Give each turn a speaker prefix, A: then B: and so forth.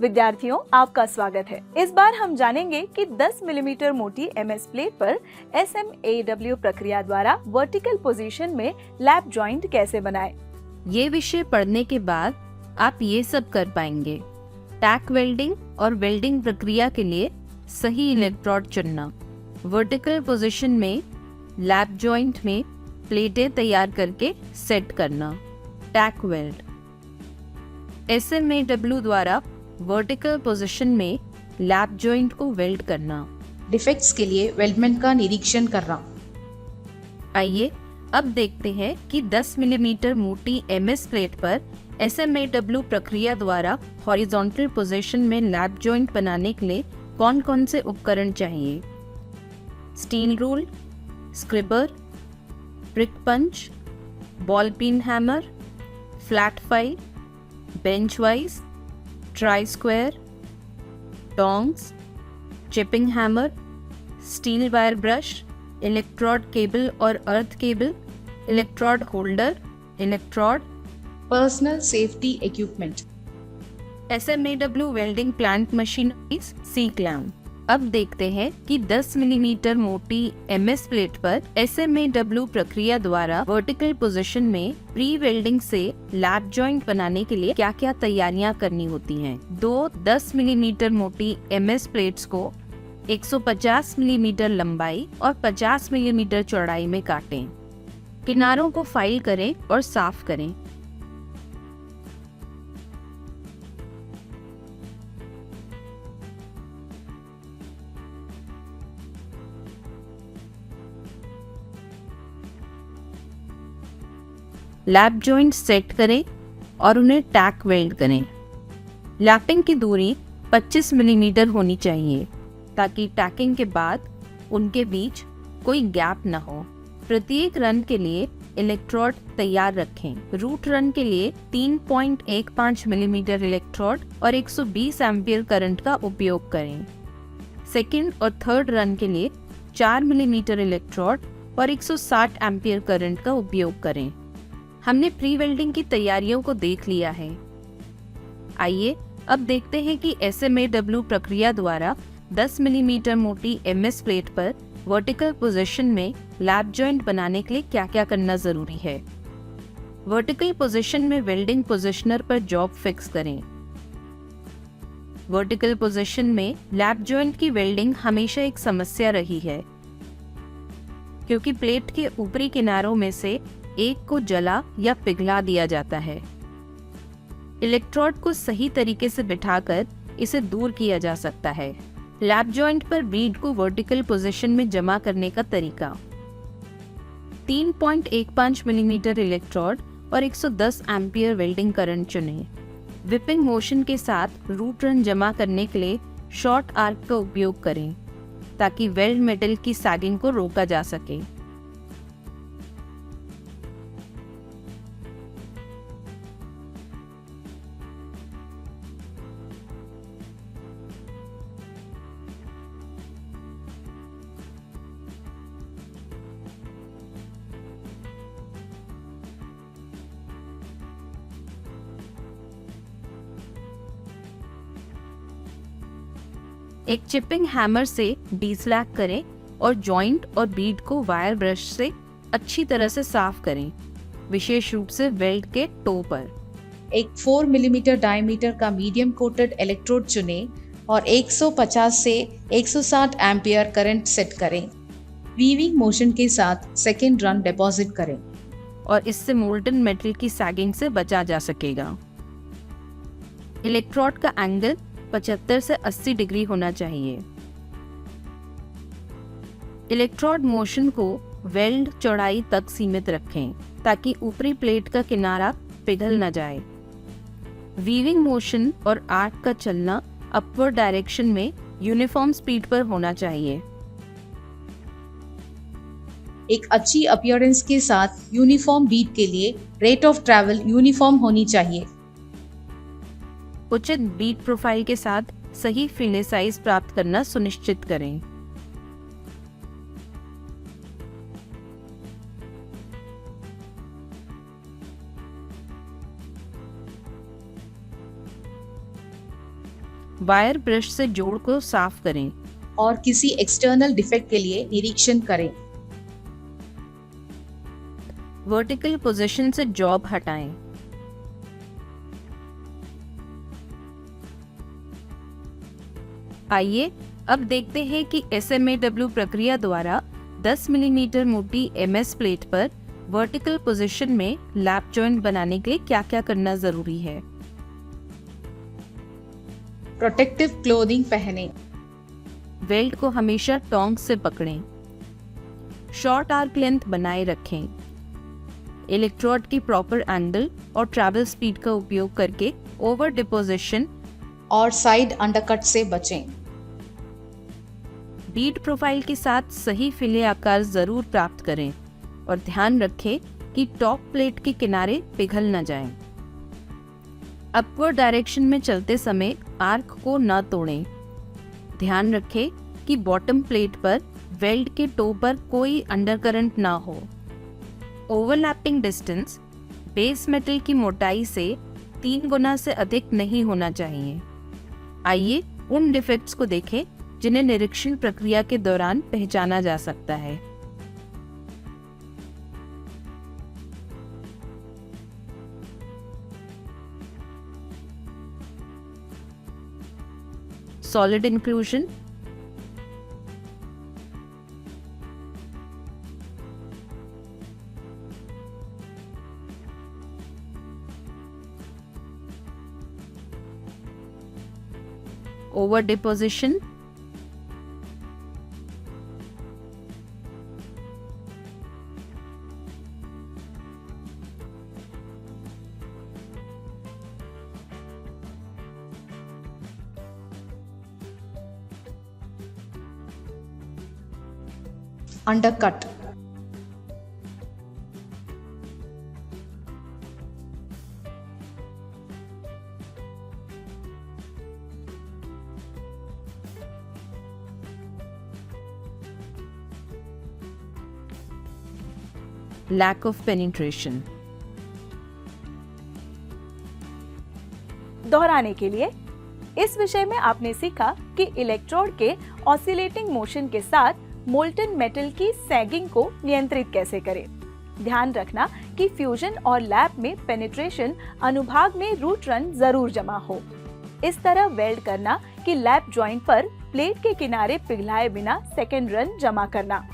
A: विद्यार्थियों, आपका स्वागत है। इस बार हम जानेंगे कि 10 मिलीमीटर मोटी एमएस प्लेट पर SMAW प्रक्रिया द्वारा वर्टिकल पोजीशन में लैप जॉइंट कैसे बनाएं।
B: ये विषय पढ़ने के बाद आप ये सब कर पाएंगे। टैक वेल्डिंग और वेल्डिंग प्रक्रिया के लिए सही इलेक्ट्रोड चुनना, वर्टिकल पोजीशन में लैप जॉइंट में प्लेटें तैयार करके सेट करना। टैक वेल्ड SMAW द्वारा वर्टिकल पोजीशन में लैप जॉइंट को वेल्ड करना।
C: डिफेक्ट्स के लिए वेल्डमेंट का निरीक्षण करना।
B: आइए अब देखते हैं कि 10 मिलीमीटर मोटी एमएस प्लेट पर SMAW प्रक्रिया द्वारा हॉरिजॉन्टल पोजीशन में लैप जॉइंट बनाने के लिए कौन कौन से उपकरण चाहिए। Steel rule, scriber, prick punch, ball peen hammer, flat file, bench vice, try square, tongs, chipping hammer, steel wire brush, electrode cable और earth cable, electrode holder, electrode,
C: personal safety equipment.
B: SMAW welding plant machineries, C clamp. अब देखते हैं कि 10 millimetre मोटी MS plate पर SMAW प्रक्रिया द्वारा vertical position में प्री वेल्डिंग से लैप जॉइंट बनाने के लिए क्या क्या तैयारियां करनी होती हैं। दो 10 मिलीमीटर मोटी एमएस प्लेट्स को 150 मिलीमीटर लंबाई और 50 मिलीमीटर चौड़ाई में काटें। किनारों को फाइल करें और साफ करें। लैप जॉइंट सेट करें और उन्हें टैक वेल्ड करें। लैपिंग की दूरी 25 मिलीमीटर होनी चाहिए ताकि टैकिंग के बाद उनके बीच कोई गैप न हो। प्रत्येक रन के लिए इलेक्ट्रोड तैयार रखें। रूट रन के लिए 3.15 मिलीमीटर इलेक्ट्रोड और 120 एम्पियर करंट का उपयोग करें। सेकेंड और थर्ड रन के लिए 4 मिलीमीटर इलेक्ट्रोड और 160 एम्पियर करंट का उपयोग करें। हमने प्री वेल्डिंग की तैयारियों को देख लिया है। आइए अब देखते हैं कि SMAW प्रक्रिया द्वारा 10 मिलीमीटर मोटी एमएस प्लेट पर वर्टिकल पोजीशन में लैप जॉइंट बनाने के लिए क्या क्या करना जरूरी है। वर्टिकल पोजीशन में वेल्डिंग पोजिशनर पर जॉब फिक्स करें। वर्टिकल पोजीशन में लैप जॉइंट की वेल्डिंग हमेशा एक समस्या रही है क्योंकि प्लेट के ऊपरी किनारों में से एक को जला या पिघला दिया जाता है। इलेक्ट्रोड को सही तरीके से बिठाकर इसे दूर किया जा सकता है। लैप जॉइंट पर बीड को वर्टिकल पोजीशन में जमा करने का तरीका। 3.15 मिलीमीटर इलेक्ट्रोड और 110 एम्पियर वेल्डिंग करंट चुनें। विपिंग मोशन के साथ रूट रन जमा करने के लिए शॉर्ट आर्क का उपयोग करें ताकि वेल्ड मेटल की सैगिंग को रोका जा सके। एक चिपिंग हैमर से डीस्लैग करें और जॉइंट और बीड को वायर ब्रश से अच्छी तरह से साफ करें, विशेष रूप से वेल्ड के टो पर।
C: एक 4 मिलीमीटर डायमीटर का मीडियम कोटेड इलेक्ट्रोड चुनें और 150 से 160 एम्पियर करंट सेट करें। वीविंग मोशन के साथ सेकेंड रन डिपॉजिट करें
B: और इससे मोल्टन मेटल की सैगिंग से बचा जा सकेगा। इलेक्ट्रोड का एंगल 75 से 80 डिग्री होना चाहिए। इलेक्ट्रोड मोशन को वेल्ड चौड़ाई तक सीमित रखें ताकि ऊपरी प्लेट का किनारा पिघल न जाए। वीविंग मोशन और आर्क का चलना अपवर्ड डायरेक्शन में यूनिफॉर्म स्पीड पर होना चाहिए।
C: एक अच्छी अपीयरेंस के साथ यूनिफॉर्म बीट के लिए रेट ऑफ ट्रैवल यूनिफॉर्म होनी चाहिए।
B: उचित बीट प्रोफाइल के साथ सही फिले साइज प्राप्त करना सुनिश्चित करें। वायर ब्रश से जोड़ को साफ करें।
C: और किसी एक्सटर्नल डिफेक्ट के लिए निरीक्षण करें।
B: वर्टिकल पोजीशन से जॉब हटाएं। आइए अब देखते हैं कि SMAW प्रक्रिया द्वारा 10 मिलीमीटर मोटी MS प्लेट पर वर्टिकल पोजीशन में लैप जॉइंट बनाने के लिए क्या क्या करना जरूरी है।
C: प्रोटेक्टिव क्लोथिंग पहनें।
B: वेल्ड को हमेशा टोंग से पकड़ें। शॉर्ट आर्क लेंथ बनाए रखें। इलेक्ट्रोड की प्रॉपर एंगल और ट्रैवल स्पीड का उपयोग करके ओवर डिपोजिशन
C: और साइड अंडरकट से बचें।
B: बीड प्रोफाइल के साथ सही फिले आकार जरूर प्राप्त करें और ध्यान रखें कि टॉप प्लेट के किनारे पिघल न जाएं। अपवर्ड डायरेक्शन में चलते समय आर्क को न तोड़ें। ध्यान रखें कि बॉटम प्लेट पर वेल्ड के टो पर कोई अंडरकरंट ना हो। ओवरलैपिंग डिस्टेंस बेस मेटल की मोटाई से 3 गुना से अधिक नहीं होना चाहिए। आइए उन डिफेक्ट्स को देखें जिन्हें निरीक्षण प्रक्रिया के दौरान पहचाना जा सकता है। Solid inclusion, over deposition,
C: undercut.
B: lack of penetration।
A: दोहराने के लिए इस विषय में आपने सीखा कि इलेक्ट्रोड के ऑसिलेटिंग मोशन के साथ मोल्टन मेटल की सैगिंग को नियंत्रित कैसे करें। ध्यान रखना कि फ्यूजन और लैप में पेनिट्रेशन अनुभाग में रूट रन जरूर जमा हो। इस तरह वेल्ड करना कि लैप जॉइंट पर प्लेट के किनारे पिघलाए बिना सेकेंड रन जमा करना।